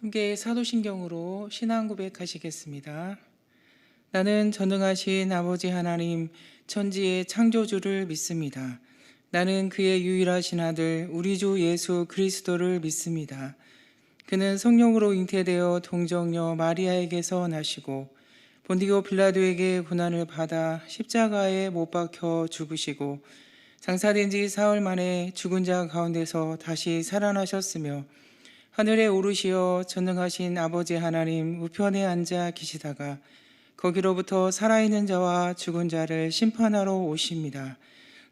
함께 사도신경으로 신앙 고백하시겠습니다. 나는 전능하신 아버지 하나님 천지의 창조주를 믿습니다. 나는 그의 유일하신 아들 우리 주 예수 그리스도를 믿습니다. 그는 성령으로 잉태되어 동정녀 마리아에게서 나시고 본디오 빌라도에게 고난을 받아 십자가에 못 박혀 죽으시고 장사된 지 사흘 만에 죽은 자 가운데서 다시 살아나셨으며 하늘에 오르시어 전능하신 아버지 하나님 우편에 앉아 계시다가 거기로부터 살아있는 자와 죽은 자를 심판하러 오십니다.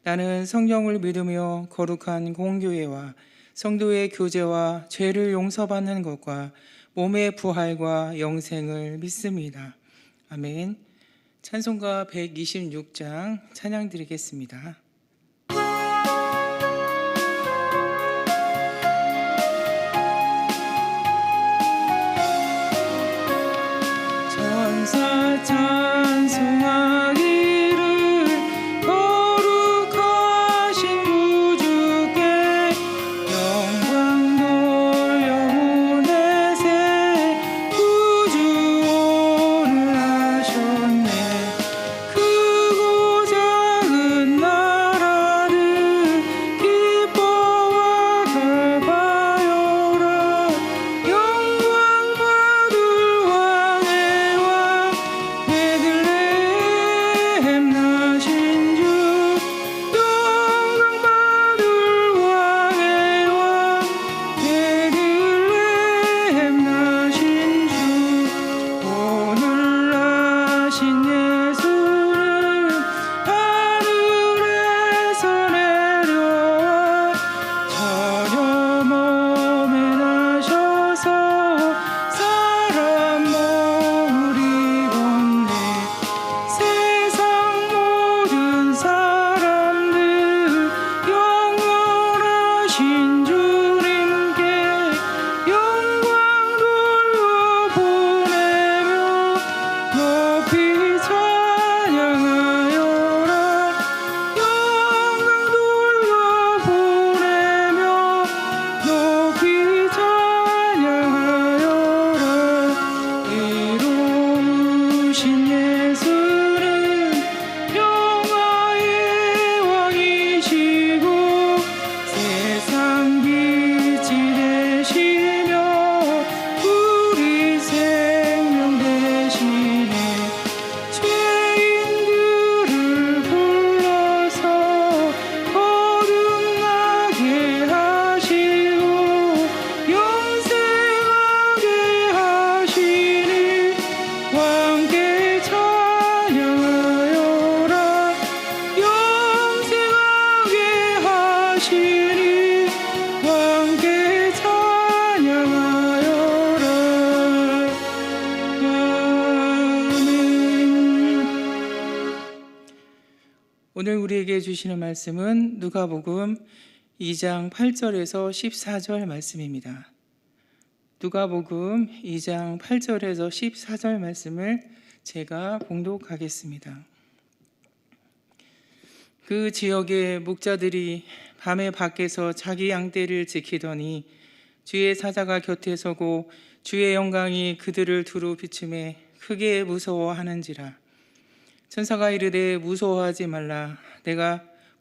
나는 성령을 믿으며 거룩한 공교회와 성도의 교제와 죄를 용서받는 것과 몸의 부활과 영생을 믿습니다. 아멘. 찬송가 126장 찬양 드리겠습니다. 천사 찬송하기를 거룩하신 구주께 영광 돌려 보내세 구주오를 하셨네. 크고 작은 나라를 기뻐와 달바여라. 영광 받을 왕의 왕 베들레헴 나신 주. 영광 받을 왕의 왕 베들레헴 나신 주. 오늘 나신 예수는 하늘에서 내려와 저녁 몸에 나셔서 사람 몸을 입었네. 세상 모든 사람들 영원하신 주님께 영광 돌려 보내며 높이 찬양하여라. 영광 돌려 보내며 높이 찬양하여라. 이로우신 예수는 영화의 왕이시고 세상 빛이 되시며 우리 생명 되시네. 죄인들을 불러서 거듭나게 하시고 영생하게 하시니 왕께 찬양하여라. 영생하게 하시니 왕께 찬양하여라. 아멘. 오늘 우리에게 주시는 말씀은 누가복음 2장 8절에서 14절 말씀입니다. 누가복음 2장 8절에서 14절 말씀을 제가 봉독하겠습니다. 그 지역의 목자들이 밤에 밖에서 자기 양떼를 지키더니 주의 사자가 곁에 서고 주의 영광이 그들을 두루 비추매 크게 무서워하는지라. 천사가 이르되 무서워하지 말라.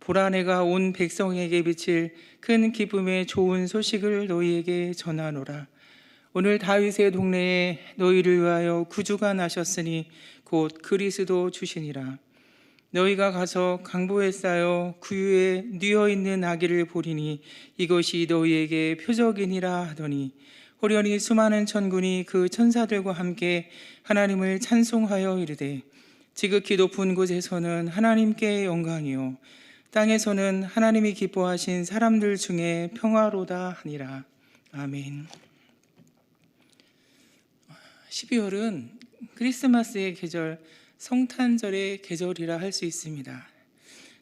보라 내가 온 백성에게 비칠 큰 기쁨의 좋은 소식을 너희에게 전하노라. 오늘 다윗의 동네에 너희를 위하여 구주가 나셨으니 곧 그리스도 주시니라. 너희가 가서 강보에 쌓여 구유에 뉘어있는 아기를 보리니 이것이 너희에게 표적이니라 하더니 호련히 수많은 천군이 그 천사들과 함께 하나님을 찬송하여 이르되 지극히 높은 곳에서는 하나님께 영광이요 땅에서는 하나님이 기뻐하신 사람들 중에 평화로다 하니라. 아멘. 12월은 크리스마스의 계절, 성탄절의 계절이라 할 수 있습니다.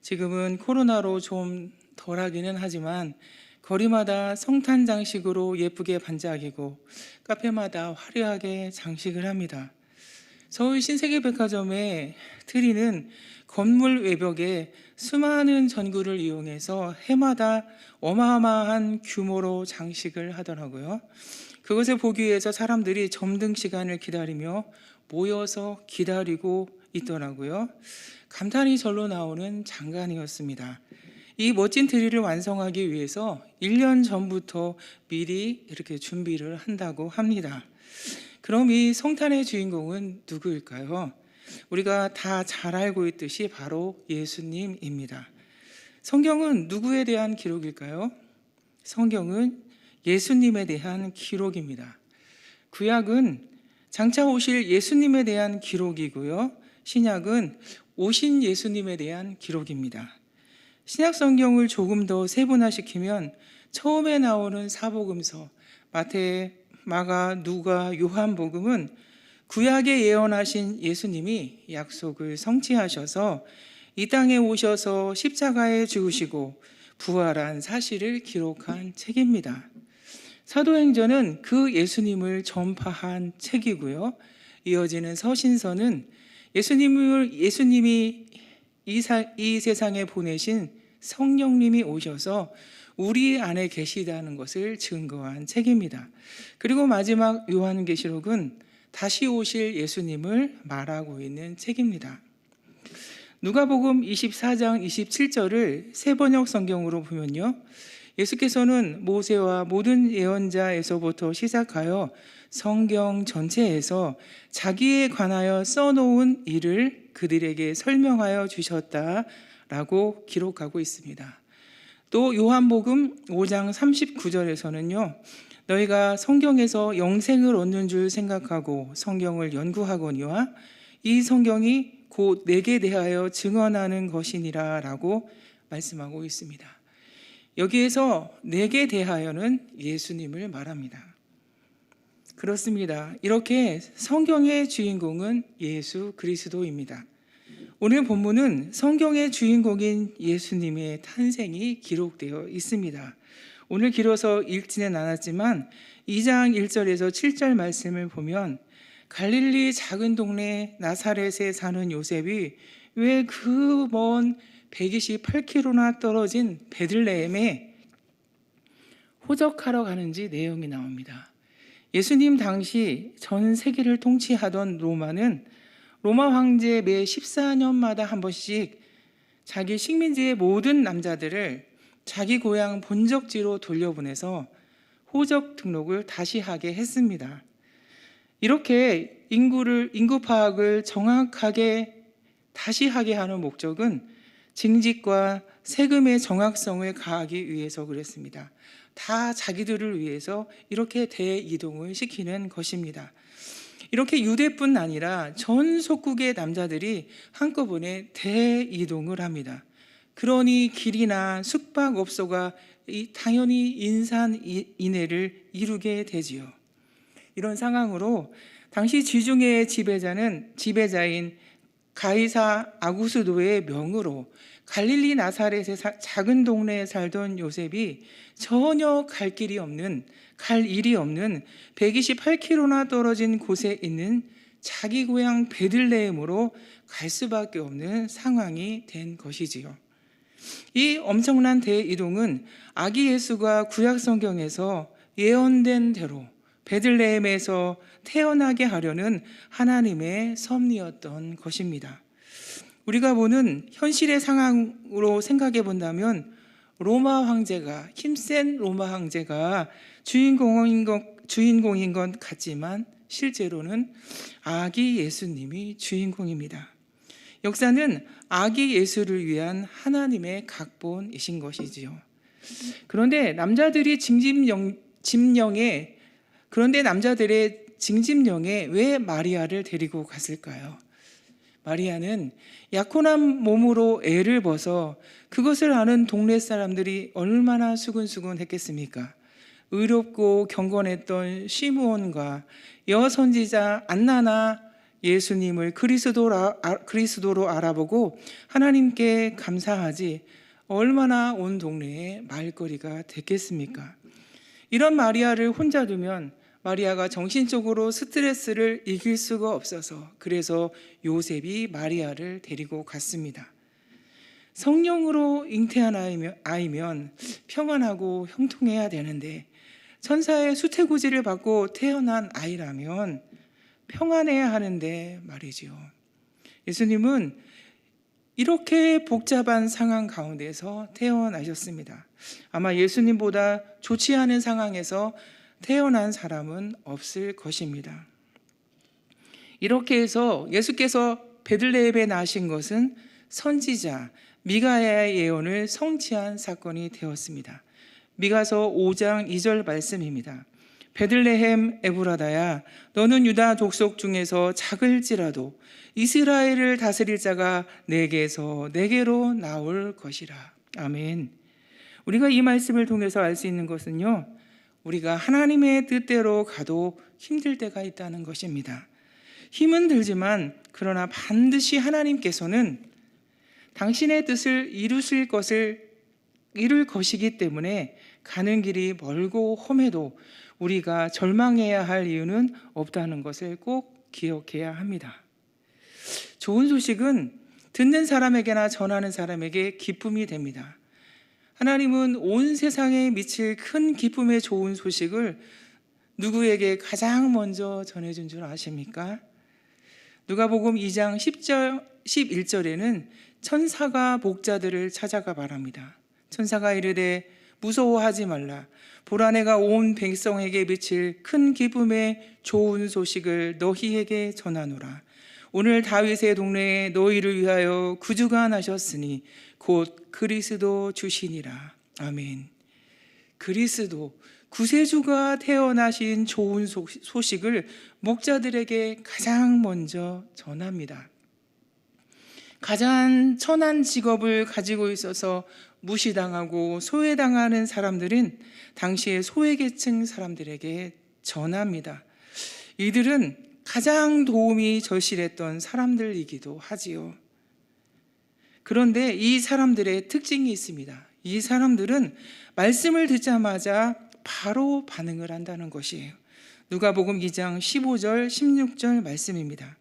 지금은 코로나로 좀 덜하기는 하지만 거리마다 성탄 장식으로 예쁘게 반짝이고 카페마다 화려하게 장식을 합니다. 서울 신세계백화점의 트리는 건물 외벽에 수많은 전구를 이용해서 해마다 어마어마한 규모로 장식을 하더라고요. 그것을 보기 위해서 사람들이 점등 시간을 기다리며 모여서 기다리고 있더라고요. 감탄이 절로 나오는 장관이었습니다. 이 멋진 트리를 완성하기 위해서 1년 전부터 미리 이렇게 준비를 한다고 합니다. 그럼 이 성탄의 주인공은 누구일까요? 우리가 다 잘 알고 있듯이 바로 예수님입니다. 성경은 누구에 대한 기록일까요? 성경은 예수님에 대한 기록입니다. 구약은 장차 오실 예수님에 대한 기록이고요. 신약은 오신 예수님에 대한 기록입니다. 신약 성경을 조금 더 세분화시키면 처음에 나오는 사복음서 마태, 마가, 누가, 요한복음은 구약에 예언하신 예수님이 약속을 성취하셔서 이 땅에 오셔서 십자가에 죽으시고 부활한 사실을 기록한 책입니다. 사도행전은 그 예수님을 전파한 책이고요. 이어지는 서신서는 예수님이 이 세상에 보내신 성령님이 오셔서 우리 안에 계시다는 것을 증거한 책입니다. 그리고 마지막 요한계시록은 다시 오실 예수님을 말하고 있는 책입니다. 누가복음 24장 27절을 세번역 성경으로 보면요, 예수께서는 모세와 모든 예언자에서부터 시작하여 성경 전체에서 자기에 관하여 써놓은 일을 그들에게 설명하여 주셨다라고 기록하고 있습니다. 또 요한복음 5장 39절에서는요, 너희가 성경에서 영생을 얻는 줄 생각하고 성경을 연구하거니와 이 성경이 곧 내게 대하여 증언하는 것이니라 라고 말씀하고 있습니다. 여기에서 내게 대하여는 예수님을 말합니다. 그렇습니다. 이렇게 성경의 주인공은 예수 그리스도입니다. 오늘 본문은 성경의 주인공인 예수님의 탄생이 기록되어 있습니다. 오늘 길어서 읽지는 않았지만 2장 1절에서 7절 말씀을 보면 갈릴리 작은 동네 나사렛에 사는 요셉이 왜 그 먼 128km나 떨어진 베들레헴에 호적하러 가는지 내용이 나옵니다. 예수님 당시 전 세계를 통치하던 로마는 로마 황제 매 14년마다 한 번씩 자기 식민지의 모든 남자들을 자기 고향 본적지로 돌려보내서 호적 등록을 다시 하게 했습니다. 이렇게 인구 파악을 정확하게 다시 하게 하는 목적은 징집과 세금의 정확성을 가하기 위해서 그랬습니다. 다 자기들을 위해서 이렇게 대이동을 시키는 것입니다. 이렇게 유대뿐 아니라 전 속국의 남자들이 한꺼번에 대이동을 합니다. 그러니 길이나 숙박업소가 당연히 인산인해를 이루게 되지요. 이런 상황으로 당시 지중해의 지배자인 가이사 아구스도의 명으로 갈릴리 나사렛의 작은 동네에 살던 요셉이 전혀 갈 일이 없는 128km나 떨어진 곳에 있는 자기 고향 베들레헴으로 갈 수밖에 없는 상황이 된 것이지요. 이 엄청난 대이동은 아기 예수가 구약 성경에서 예언된 대로 베들레헴에서 태어나게 하려는 하나님의 섭리였던 것입니다. 우리가 보는 현실의 상황으로 생각해 본다면 힘센 로마 황제가 주인공인 것 같지만 실제로는 아기 예수님이 주인공입니다. 역사는 아기 예수를 위한 하나님의 각본이신 것이지요. 그런데 남자들의 징집령에 왜 마리아를 데리고 갔을까요? 마리아는 약혼한 몸으로 애를 벗어 그것을 아는 동네 사람들이 얼마나 수근수근했겠습니까? 의롭고 경건했던 시므온과 여선지자 안나나 예수님을 그리스도로 알아보고 하나님께 감사하지 얼마나 온 동네에 말거리가 됐겠습니까? 이런 마리아를 혼자 두면 마리아가 정신적으로 스트레스를 이길 수가 없어서 그래서 요셉이 마리아를 데리고 갔습니다. 성령으로 잉태한 아이면 평안하고 형통해야 되는데 천사의 수태고지를 받고 태어난 아이라면 평안해야 하는데 말이지요. 예수님은 이렇게 복잡한 상황 가운데서 태어나셨습니다. 아마 예수님보다 좋지 않은 상황에서 태어난 사람은 없을 것입니다. 이렇게 해서 예수께서 베들레헴에 나신 것은 선지자 미가야의 예언을 성취한 사건이 되었습니다. 미가서 5장 2절 말씀입니다. 베들레헴 에브라다야, 너는 유다 족속 중에서 작을지라도 이스라엘을 다스릴 자가 내게서 내게로 나올 것이라. 아멘. 우리가 이 말씀을 통해서 알 수 있는 것은요, 우리가 하나님의 뜻대로 가도 힘들 때가 있다는 것입니다. 힘은 들지만 그러나 반드시 하나님께서는 당신의 뜻을 이룰 것이기 때문에 가는 길이 멀고 험해도 우리가 절망해야 할 이유는 없다는 것을 꼭 기억해야 합니다. 좋은 소식은 듣는 사람에게나 전하는 사람에게 기쁨이 됩니다. 하나님은 온 세상에 미칠 큰 기쁨의 좋은 소식을 누구에게 가장 먼저 전해준 줄 아십니까? 누가복음 2장 11절에는 천사가 목자들을 찾아가 말합니다. 천사가 이르되 무서워하지 말라. 보라, 내가 온 백성에게 미칠 큰 기쁨의 좋은 소식을 너희에게 전하노라. 오늘 다윗의 동네에 너희를 위하여 구주가 나셨으니 곧 그리스도 주시니라. 아멘. 그리스도 구세주가 태어나신 좋은 소식을 목자들에게 가장 먼저 전합니다. 가장 천한 직업을 가지고 있어서 무시당하고 소외당하는 사람들은 당시의 소외계층 사람들에게 전합니다. 이들은 가장 도움이 절실했던 사람들이기도 하지요. 그런데 이 사람들의 특징이 있습니다. 이 사람들은 말씀을 듣자마자 바로 반응을 한다는 것이에요. 누가복음 2장 15절 16절 말씀입니다.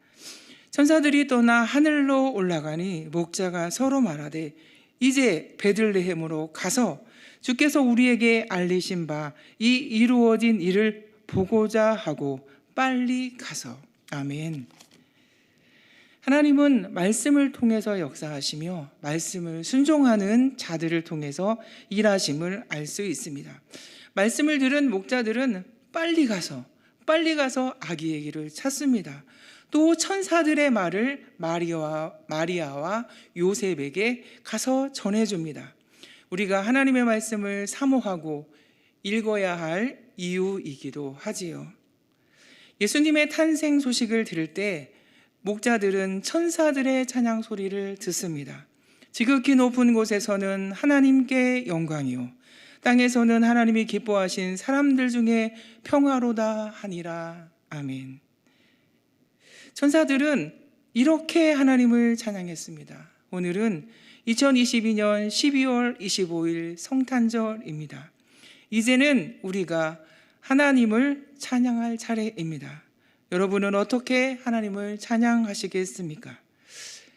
천사들이 떠나 하늘로 올라가니 목자가 서로 말하되 이제 베들레헴으로 가서 주께서 우리에게 알리신 바 이 이루어진 일을 보고자 하고 빨리 가서. 아멘. 하나님은 말씀을 통해서 역사하시며 말씀을 순종하는 자들을 통해서 일하심을 알 수 있습니다. 말씀을 들은 목자들은 빨리 가서 아기의 길을 찾습니다. 또 천사들의 말을 마리아와 요셉에게 가서 전해줍니다. 우리가 하나님의 말씀을 사모하고 읽어야 할 이유이기도 하지요. 예수님의 탄생 소식을 들을 때 목자들은 천사들의 찬양 소리를 듣습니다. 지극히 높은 곳에서는 하나님께 영광이요, 땅에서는 하나님이 기뻐하신 사람들 중에 평화로다 하니라. 아멘. 천사들은 이렇게 하나님을 찬양했습니다. 오늘은 2022년 12월 25일 성탄절입니다. 이제는 우리가 하나님을 찬양할 차례입니다. 여러분은 어떻게 하나님을 찬양하시겠습니까?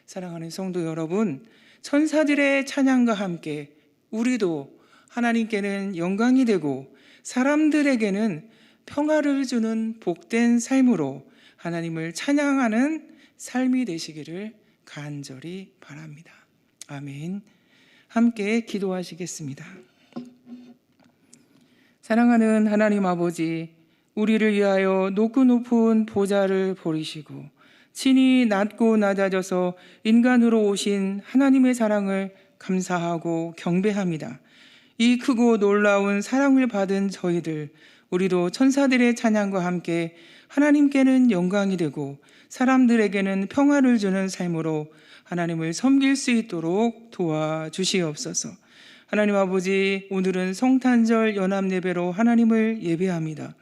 사랑하는 성도 여러분, 천사들의 찬양과 함께 우리도 하나님께는 영광이 되고 사람들에게는 평화를 주는 복된 삶으로 하나님을 찬양하는 삶이 되시기를 간절히 바랍니다. 아멘. 함께 기도하시겠습니다. 사랑하는 하나님 아버지, 우리를 위하여 높고 높은 보좌를 버리시고 친히 낮고 낮아져서 인간으로 오신 하나님의 사랑을 감사하고 경배합니다. 이 크고 놀라운 사랑을 받은 저희들, 우리도 천사들의 찬양과 함께 하나님께는 영광이 되고 사람들에게는 평화를 주는 삶으로 하나님을 섬길 수 있도록 도와주시옵소서. 하나님 아버지, 오늘은 성탄절 연합예배로 하나님을 예배합니다.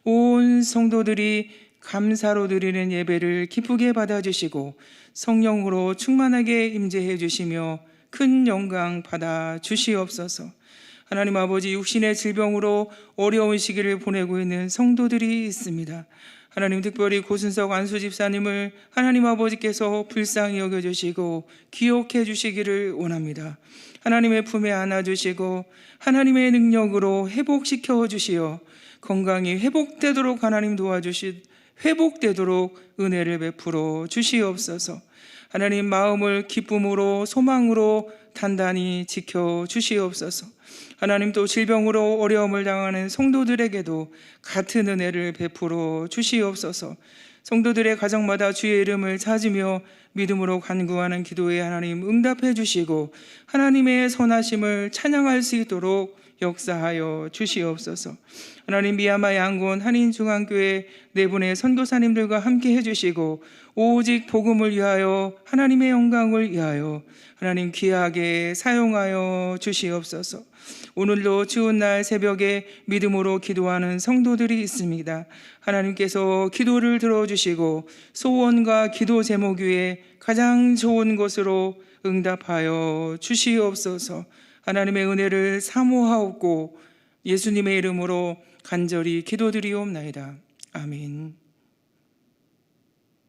온 성도들이 감사로 드리는 예배를 기쁘게 받아주시고 성령으로 충만하게 임재해 주시며 큰 영광 받아 주시옵소서. 하나님 아버지, 육신의 질병으로 어려운 시기를 보내고 있는 성도들이 있습니다. 하나님, 특별히 고순석 안수 집사님을 하나님 아버지께서 불쌍히 여겨주시고 기억해 주시기를 원합니다. 하나님의 품에 안아주시고 하나님의 능력으로 회복시켜 주시어 건강이 회복되도록 하나님 회복되도록 은혜를 베풀어 주시옵소서. 하나님, 마음을 기쁨으로 소망으로 단단히 지켜 주시옵소서. 하나님, 또 질병으로 어려움을 당하는 성도들에게도 같은 은혜를 베풀어 주시옵소서. 성도들의 가정마다 주의 이름을 찾으며 믿음으로 간구하는 기도에 하나님 응답해 주시고 하나님의 선하심을 찬양할 수 있도록 역사하여 주시옵소서. 하나님, 미야마 양곤 한인중앙교회 네 분의 선교사님들과 함께 해주시고 오직 복음을 위하여 하나님의 영광을 위하여 하나님 귀하게 사용하여 주시옵소서. 오늘도 추운 날 새벽에 믿음으로 기도하는 성도들이 있습니다. 하나님께서 기도를 들어주시고 소원과 기도 제목 위에 가장 좋은 것으로 응답하여 주시옵소서. 하나님의 은혜를 사모하옵고 예수님의 이름으로 간절히 기도드리옵나이다. 아멘.